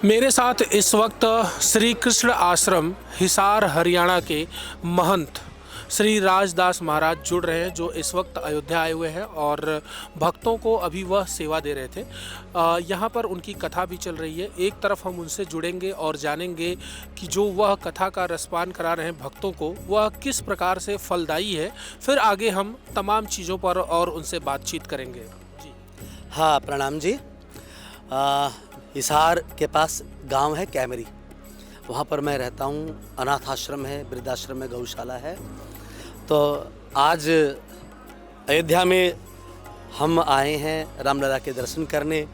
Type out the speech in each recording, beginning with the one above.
मेरे साथ इस वक्त श्री कृष्ण आश्रम हिसार हरियाणा के महंत श्री राजदास महाराज जुड़ रहे हैं, जो इस वक्त अयोध्या आए हुए हैं और भक्तों को अभी वह सेवा दे रहे थे। यहाँ पर उनकी कथा भी चल रही है। एक तरफ हम उनसे जुड़ेंगे और जानेंगे कि जो वह कथा का रसपान करा रहे हैं भक्तों को, वह किस प्रकार से फलदायी है। फिर आगे हम तमाम चीज़ों पर और उनसे बातचीत करेंगे। जी हाँ, प्रणाम जी। हिसार के पास गांव है कैमरी, वहाँ पर मैं रहता हूँ। अनाथ आश्रम है, वृद्धाश्रम है, गौशाला है। तो आज अयोध्या में हम आए हैं रामलला के दर्शन करने,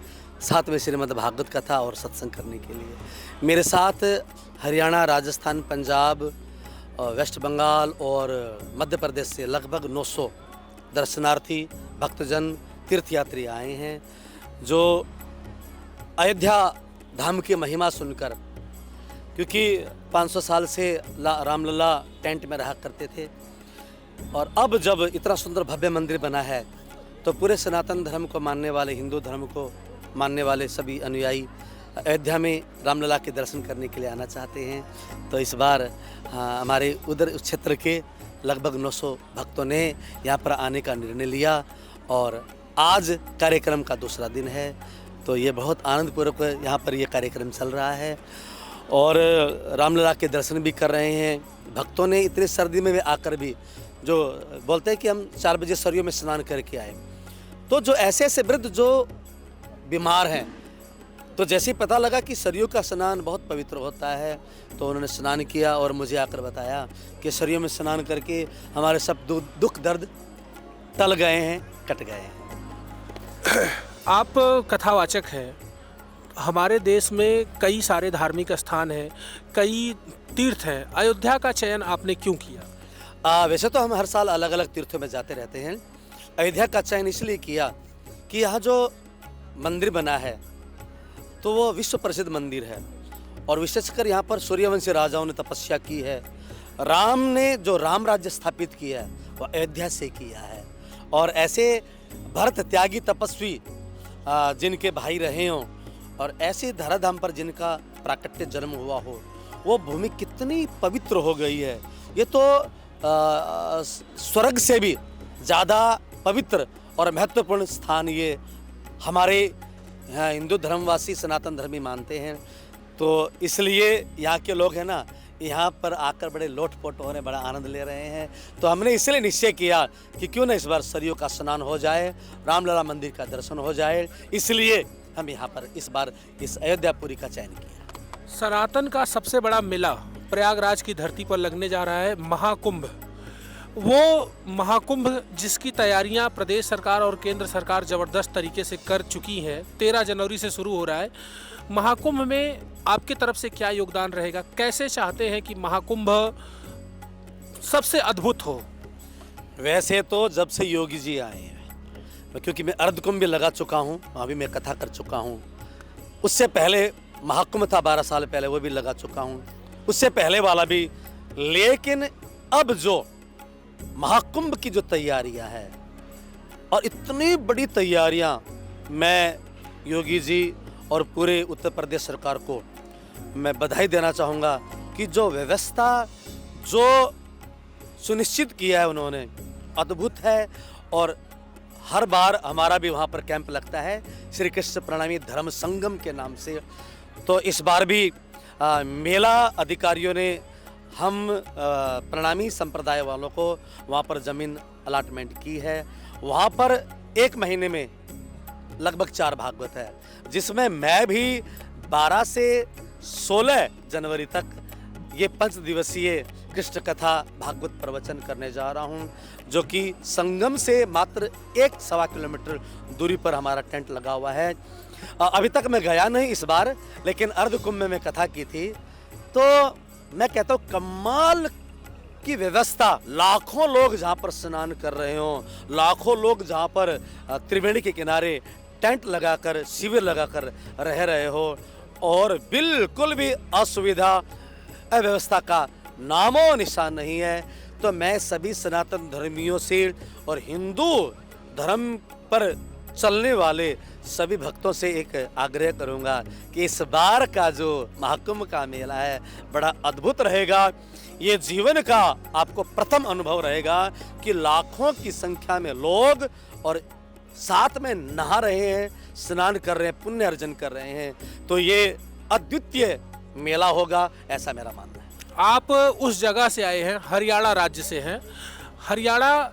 साथ में श्रीमद् भागवत कथा और सत्संग करने के लिए। मेरे साथ हरियाणा, राजस्थान, पंजाब, वेस्ट बंगाल और मध्य प्रदेश से लगभग 900 दर्शनार्थी, भक्तजन, तीर्थयात्री आए हैं, जो अयोध्या धाम की महिमा सुनकर, क्योंकि 500 साल से रामलला टेंट में रहा करते थे और अब जब इतना सुंदर भव्य मंदिर बना है तो पूरे सनातन धर्म को मानने वाले, हिंदू धर्म को मानने वाले सभी अनुयायी अयोध्या में रामलला के दर्शन करने के लिए आना चाहते हैं। तो इस बार हमारे उधर उस क्षेत्र के लगभग 900 भक्तों ने यहाँ पर आने का निर्णय लिया और आज कार्यक्रम का दूसरा दिन है। तो ये बहुत आनंदपूर्वक यहाँ पर ये कार्यक्रम चल रहा है और रामलला के दर्शन भी कर रहे हैं। भक्तों ने इतनी सर्दी में आकर भी जो बोलते हैं कि हम 4 बजे सरयू में स्नान करके आए, तो जो ऐसे ऐसे वृद्ध जो बीमार हैं, तो जैसे ही पता लगा कि सरयू का स्नान बहुत पवित्र होता है तो उन्होंने स्नान किया और मुझे आकर बताया कि सरयू में स्नान करके हमारे सब दुख दर्द टल गए हैं, कट गए हैं। आप कथावाचक हैं। हमारे देश में कई सारे धार्मिक स्थान हैं, कई तीर्थ हैं। अयोध्या का चयन आपने क्यों किया? वैसे तो हम हर साल अलग अलग तीर्थों में जाते रहते हैं। अयोध्या का चयन इसलिए किया कि यहाँ जो मंदिर बना है तो वो विश्व प्रसिद्ध मंदिर है और विशेषकर यहाँ पर सूर्यवंशी राजाओं ने तपस्या की है। राम ने जो राम राज्य स्थापित किया है वो अयोध्या से किया है और ऐसे भरत त्यागी तपस्वी जिनके भाई रहे हों और ऐसे धराधाम पर जिनका प्राकट्य जन्म हुआ हो, वो भूमि कितनी पवित्र हो गई है। ये तो स्वर्ग से भी ज़्यादा पवित्र और महत्वपूर्ण स्थान ये हमारे हिंदू धर्मवासी सनातन धर्मी मानते हैं। तो इसलिए यहाँ के लोग हैं ना, यहाँ पर आकर बड़े लोटपोट हो रहे हैं, बड़ा आनंद ले रहे हैं। तो हमने इसलिए निश्चय किया कि क्यों न इस बार सरयू का स्नान हो जाए, रामलला मंदिर का दर्शन हो जाए, इसलिए हम यहाँ पर इस बार इस अयोध्यापुरी का चयन किया। सनातन का सबसे बड़ा मेला प्रयागराज की धरती पर लगने जा रहा है, महाकुंभ। वो महाकुंभ जिसकी तैयारियां प्रदेश सरकार और केंद्र सरकार ज़बरदस्त तरीके से कर चुकी हैं, 13 जनवरी से शुरू हो रहा है। महाकुंभ में आपकी तरफ से क्या योगदान रहेगा? कैसे चाहते हैं कि महाकुंभ सबसे अद्भुत हो? वैसे तो जब से योगी जी आए हैं, क्योंकि मैं अर्धकुंभ भी लगा चुका हूँ, वहाँ भी मैं कथा कर चुका हूँ। उससे पहले महाकुंभ था 12 साल पहले, वो भी लगा चुका हूँ, उससे पहले वाला भी। लेकिन अब जो महाकुंभ की जो तैयारियां हैं और इतनी बड़ी तैयारियां, मैं योगी जी और पूरे उत्तर प्रदेश सरकार को मैं बधाई देना चाहूँगा कि जो व्यवस्था जो सुनिश्चित किया है उन्होंने, अद्भुत है। और हर बार हमारा भी वहाँ पर कैंप लगता है श्री कृष्ण प्रणामी धर्म संगम के नाम से। तो इस बार भी मेला अधिकारियों ने हम प्रणामी संप्रदाय वालों को वहाँ पर ज़मीन अलाटमेंट की है। वहाँ पर 1 महीने में लगभग 4 भागवत है, जिसमें मैं भी 12 से 16 जनवरी तक ये 5 दिवसीय कृष्ण कथा भागवत प्रवचन करने जा रहा हूँ, जो कि संगम से मात्र 1-1.25 किलोमीटर दूरी पर हमारा टेंट लगा हुआ है। अभी तक मैं गया नहीं इस बार, लेकिन अर्धकुंभ में मैं कथा की थी। तो मैं कहता हूँ कमाल की व्यवस्था, लाखों लोग जहाँ पर स्नान कर रहे हों, लाखों लोग जहाँ पर त्रिवेणी के किनारे टेंट लगाकर, शिविर लगाकर रह रहे हो और बिल्कुल भी असुविधा, अव्यवस्था का नामो निशान नहीं है। तो मैं सभी सनातन धर्मियों से और हिंदू धर्म पर चलने वाले सभी भक्तों से एक आग्रह करूंगा कि इस बार का जो महाकुंभ का मेला है बड़ा अद्भुत रहेगा। ये जीवन का आपको प्रथम अनुभव रहेगा कि लाखों की संख्या में लोग और साथ में नहा रहे हैं, स्नान कर रहे हैं, पुण्य अर्जन कर रहे हैं। तो ये अद्वितीय मेला होगा, ऐसा मेरा मानना है। आप उस जगह से आए हैं, हरियाणा राज्य से हैं। हरियाणा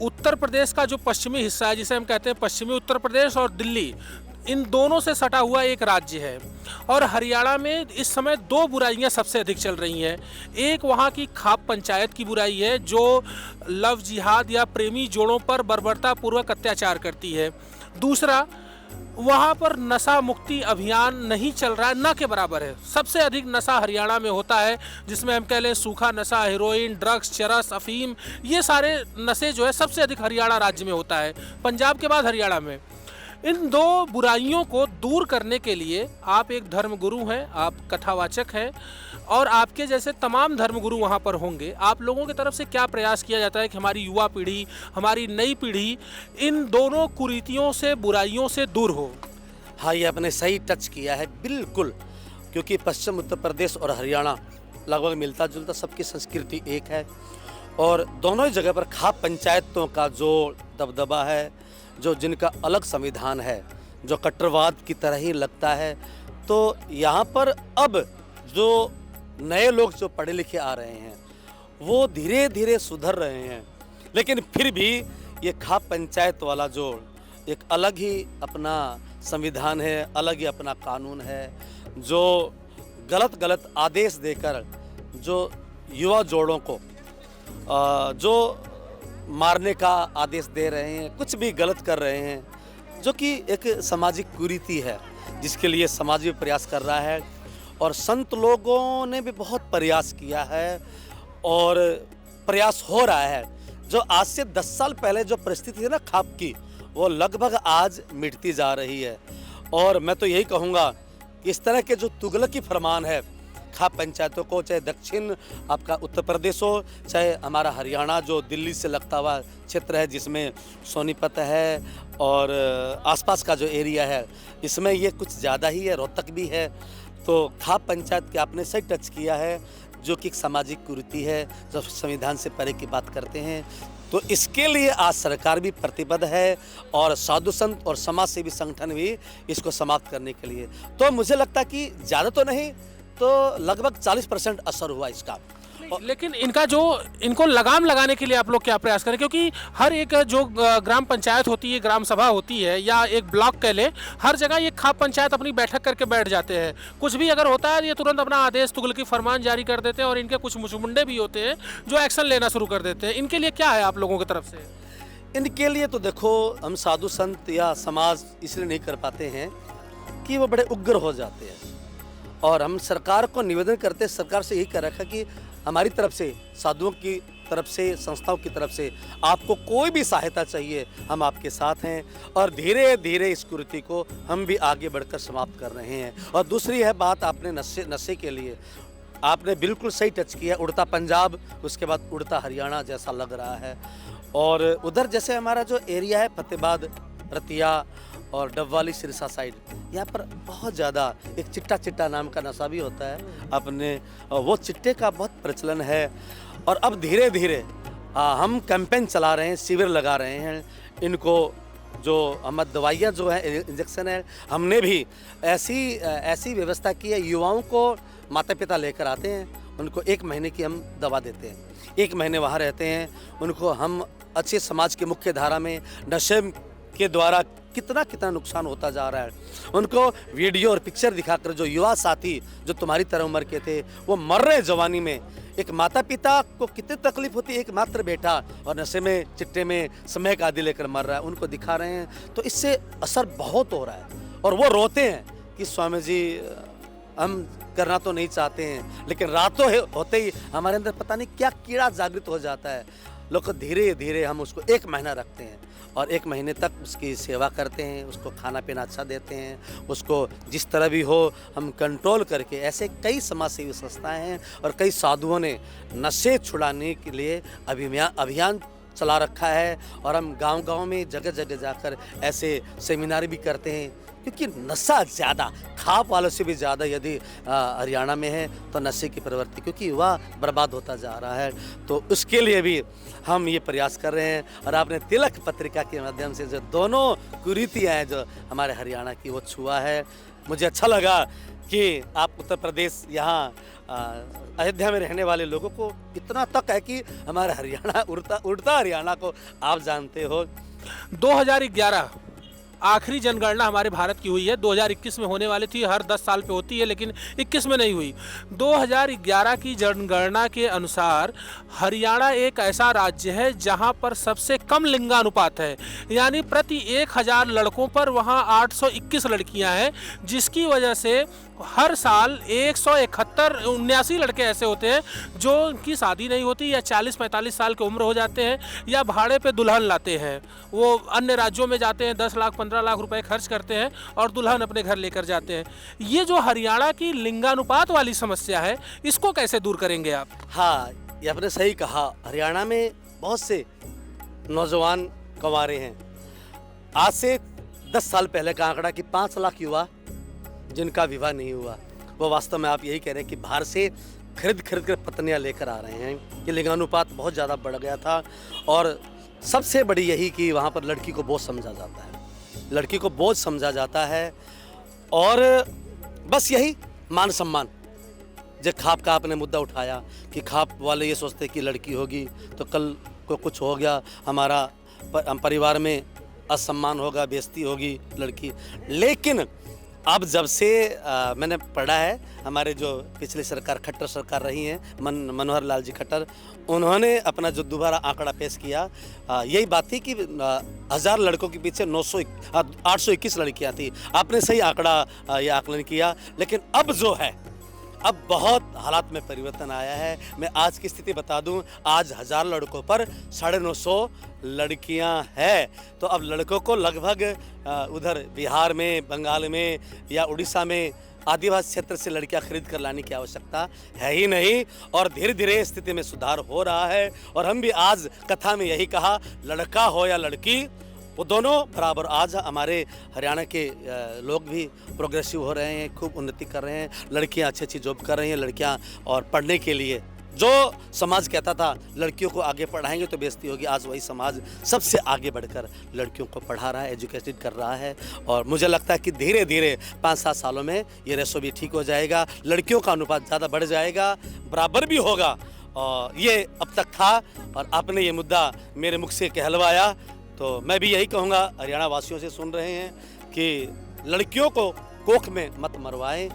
उत्तर प्रदेश का जो पश्चिमी हिस्सा है, जिसे हम कहते हैं पश्चिमी उत्तर प्रदेश और दिल्ली, इन दोनों से सटा हुआ एक राज्य है। और हरियाणा में इस समय दो बुराइयां सबसे अधिक चल रही हैं। एक वहाँ की खाप पंचायत की बुराई है जो लव जिहाद या प्रेमी जोड़ों पर बर्बरतापूर्वक अत्याचार करती है। दूसरा, वहाँ पर नशा मुक्ति अभियान नहीं चल रहा है, न के बराबर है। सबसे अधिक नशा हरियाणा में होता है, जिसमें हम कह लें सूखा नशा, हेरोइन, ड्रग्स, चरस, अफीम, ये सारे नशे जो है सबसे अधिक हरियाणा राज्य में होता है, पंजाब के बाद हरियाणा में। इन दो बुराइयों को दूर करने के लिए आप एक धर्मगुरु हैं, आप कथावाचक हैं, और आपके जैसे तमाम धर्मगुरु वहाँ पर होंगे। आप लोगों की तरफ से क्या प्रयास किया जाता है कि हमारी युवा पीढ़ी, हमारी नई पीढ़ी इन दोनों कुरीतियों से, बुराइयों से दूर हो? हाँ, ये आपने सही टच किया है, बिल्कुल। क्योंकि पश्चिम उत्तर प्रदेश और हरियाणा लगभग मिलता जुलता, सबकी संस्कृति एक है। और दोनों ही जगह पर खाप पंचायतों का जो दबदबा है, जो जिनका अलग संविधान है, जो कट्टरवाद की तरह ही लगता है, तो यहाँ पर अब जो नए लोग जो पढ़े लिखे आ रहे हैं वो धीरे धीरे सुधर रहे हैं। लेकिन फिर भी ये खाप पंचायत वाला जो एक अलग ही अपना संविधान है, अलग ही अपना कानून है, जो गलत गलत आदेश देकर जो युवा जोड़ों को जो मारने का आदेश दे रहे हैं, कुछ भी गलत कर रहे हैं, जो कि एक सामाजिक कुरीति है जिसके लिए समाज भी प्रयास कर रहा है। और संत लोगों ने भी बहुत प्रयास किया है और प्रयास हो रहा है। जो आज से 10 साल पहले जो परिस्थिति थी ना खाप की, वो लगभग आज मिटती जा रही है। और मैं तो यही कहूँगा, इस तरह के जो तुगलकी फरमान है खाप पंचायतों को, चाहे दक्षिण आपका उत्तर प्रदेश हो, चाहे हमारा हरियाणा जो दिल्ली से लगता हुआ क्षेत्र है, जिसमें सोनीपत है और आसपास का जो एरिया है, इसमें ये कुछ ज़्यादा ही है, रोहतक भी है। तो खाप पंचायत के आपने सही टच किया है, जो कि एक सामाजिक कुरीति है, जब संविधान से परे की बात करते हैं। तो इसके लिए आज सरकार भी प्रतिबद्ध है और साधु संत और समाज सेवी संगठन भी इसको समाप्त करने के लिए। तो मुझे लगता है कि ज़्यादा तो नहीं, तो लगभग 40% असर हुआ इसका। लेकिन इनको लगाम लगाने के लिए आप लोग क्या प्रयास करें? क्योंकि हर एक जो ग्राम पंचायत होती है, ग्राम सभा होती है, या एक ब्लॉक कह लें, हर जगह ये खाप पंचायत अपनी बैठक करके बैठ जाते हैं। कुछ भी अगर होता है ये तुरंत अपना आदेश, तुगलकी फरमान जारी कर देते हैं, और इनके कुछ मुचमुंडे भी होते हैं जो एक्शन लेना शुरू कर देते हैं। इनके लिए क्या है आप लोगों की तरफ से? इनके लिए तो देखो, हम साधु संत या समाज इसलिए नहीं कर पाते हैं कि वो बड़े उग्र हो जाते हैं। और हम सरकार को निवेदन करते हैं, सरकार से यही कर रखा कि हमारी तरफ से, साधुओं की तरफ से, संस्थाओं की तरफ से आपको कोई भी सहायता चाहिए, हम आपके साथ हैं। और धीरे धीरे इस कुरीति को हम भी आगे बढ़कर समाप्त कर रहे हैं। और दूसरी है बात, आपने नशे के लिए आपने बिल्कुल सही टच किया। उड़ता पंजाब, उसके बाद उड़ता हरियाणा जैसा लग रहा है। और उधर जैसे हमारा जो एरिया है, फतेहाबाद, रतिया और डबवाली, सिरसा साइड, यहाँ पर बहुत ज़्यादा एक चिट्टा चिट्टा नाम का नशा भी होता है अपने, वो चिट्टे का बहुत प्रचलन है। और अब धीरे धीरे हम कैंपेन चला रहे हैं, शिविर लगा रहे हैं। इनको जो हमारी दवाइयाँ जो है, इंजेक्शन है, हमने भी ऐसी व्यवस्था की है। युवाओं को माता पिता लेकर आते हैं, उनको 1 महीने की हम दवा देते हैं। 1 महीने वहाँ रहते हैं, उनको हम अच्छे समाज की मुख्य धारा में नशे के द्वारा कितना नुकसान होता जा रहा है, उनको वीडियो और पिक्चर दिखाकर, जो युवा साथी जो तुम्हारी तरह उम्र के थे वो मर रहे जवानी में, एक माता पिता को कितनी तकलीफ होती है, एक मात्र बेटा और नशे में, चिट्टे में समय का आदि लेकर मर रहा है, उनको दिखा रहे हैं। तो इससे असर बहुत हो रहा है। और वो रोते हैं कि स्वामी जी, हम करना तो नहीं चाहते हैं, लेकिन रातों होते ही हमारे अंदर पता नहीं क्या कीड़ा जागृत हो जाता है। लोग धीरे धीरे हम उसको 1 महीना रखते हैं और 1 महीने तक उसकी सेवा करते हैं, उसको खाना पीना अच्छा देते हैं, उसको जिस तरह भी हो हम कंट्रोल करके। ऐसे कई समाज सेवी संस्थाएं हैं और कई साधुओं ने नशे छुड़ाने के लिए अभियान चला रखा है और हम गांव-गांव में जगह जगह जाकर ऐसे सेमिनार भी करते हैं, क्योंकि नशा ज़्यादा खाप वालों से भी ज़्यादा यदि हरियाणा में है तो नशे की प्रवृत्ति, क्योंकि युवा बर्बाद होता जा रहा है। तो उसके लिए भी हम ये प्रयास कर रहे हैं और आपने तिलक पत्रिका के माध्यम से जो दोनों कुरीतियाँ हैं जो हमारे हरियाणा की वो छुआ है। मुझे अच्छा लगा कि आप उत्तर प्रदेश यहाँ अयोध्या में रहने वाले लोगों को इतना तक है कि हमारे हरियाणा उड़ता हरियाणा को आप जानते हो। 2011 आखिरी जनगणना हमारे भारत की हुई है। 2021 में होने वाली थी, हर 10 साल पे होती है, लेकिन 21 में नहीं हुई। 2011 की जनगणना के अनुसार हरियाणा एक ऐसा राज्य है जहां पर सबसे कम लिंगानुपात है, यानी प्रति 1000 लड़कों पर वहां 821 लड़कियां हैं, जिसकी वजह से हर साल 179 लड़के ऐसे होते हैं जो उनकी शादी नहीं होती या 40-45 साल की उम्र हो जाते हैं या भाड़े पे दुल्हन लाते हैं। वो अन्य राज्यों में जाते हैं, 10 लाख 15 लाख रुपए खर्च करते हैं और दुल्हन अपने घर लेकर जाते हैं। ये जो हरियाणा की लिंगानुपात वाली समस्या है, इसको कैसे दूर करेंगे आप? हाँ, ये आपने सही कहा। हरियाणा में बहुत से नौजवान कंवारे हैं। आज से 10 साल पहले का आंकड़ा कि 5 लाख युवा जिनका विवाह नहीं हुआ, वो वास्तव में आप यही कह रहे हैं कि बाहर से खरीद कर पत्नियां लेकर आ रहे हैं। ये लिंगानुपात बहुत ज़्यादा बढ़ गया था और सबसे बड़ी यही कि वहाँ पर लड़की को बोझ समझा जाता है, लड़की को बोझ समझा जाता है और बस यही मान सम्मान। जो खाप का आपने मुद्दा उठाया कि खाप वाले ये सोचते कि लड़की होगी तो कल को कुछ हो गया, हमारा परिवार में असम्मान होगा, बेइज्जती होगी लड़की। लेकिन अब जब से मैंने पढ़ा है, हमारे जो पिछली सरकार खट्टर सरकार रही हैं, मनोहर लाल जी खट्टर, उन्होंने अपना जो दोबारा आंकड़ा पेश किया, यही बात थी कि 1000 लड़कों के पीछे 821 लड़कियां थी। आपने सही आंकड़ा ये आकलन किया। लेकिन अब जो है, अब बहुत हालात में परिवर्तन आया है। मैं आज की स्थिति बता दूं, आज 1000 लड़कों पर 950 लड़कियां हैं। तो अब लड़कों को लगभग उधर बिहार में, बंगाल में या उड़ीसा में आदिवासी क्षेत्र से लड़कियां खरीद कर लाने की आवश्यकता है ही नहीं। और धीरे धीरे स्थिति में सुधार हो रहा है। और हम भी आज कथा में यही कहा, लड़का हो या लड़की, वो दोनों बराबर। आज हमारे हरियाणा के लोग भी प्रोग्रेसिव हो रहे हैं, खूब उन्नति कर रहे हैं। लड़कियां अच्छी अच्छी जॉब कर रही हैं, लड़कियां और पढ़ने के लिए जो समाज कहता था लड़कियों को आगे पढ़ाएंगे तो बेइज्जती होगी, आज वही समाज सबसे आगे बढ़कर लड़कियों को पढ़ा रहा है, एजुकेटेड कर रहा है। और मुझे लगता है कि धीरे धीरे 5-7 सालों में ये रेशो भी ठीक हो जाएगा, लड़कियों का अनुपात ज़्यादा बढ़ जाएगा, बराबर भी होगा। और ये अब तक था और आपने ये मुद्दा मेरे मुख से कहलवाया, तो मैं भी यही कहूँगा, हरियाणा वासियों से सुन रहे हैं कि लड़कियों को कोख में मत मरवाएं।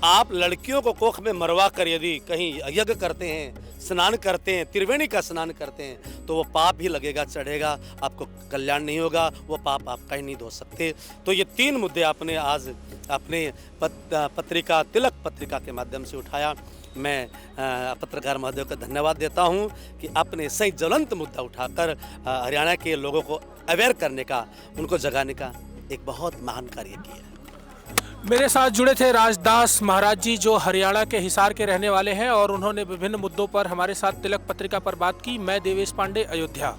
आप लड़कियों को कोख में मरवा कर यदि कहीं यज्ञ करते हैं, स्नान करते हैं, त्रिवेणी का स्नान करते हैं, तो वो पाप ही लगेगा, चढ़ेगा, आपको कल्याण नहीं होगा, वो पाप आप कहीं नहीं धो सकते। तो ये 3 मुद्दे आपने आज अपने पत्रिका, तिलक पत्रिका के माध्यम से उठाया। मैं पत्रकार महोदय को धन्यवाद देता हूं कि आपने सही ज्वलंत मुद्दा उठाकर हरियाणा के लोगों को अवेयर करने का, उनको जगाने का एक बहुत महान कार्य किया। मेरे साथ जुड़े थे राजदास महाराज जी, जो हरियाणा के हिसार के रहने वाले हैं, और उन्होंने विभिन्न मुद्दों पर हमारे साथ तिलक पत्रिका पर बात की। मैं देवेश पांडे, अयोध्या।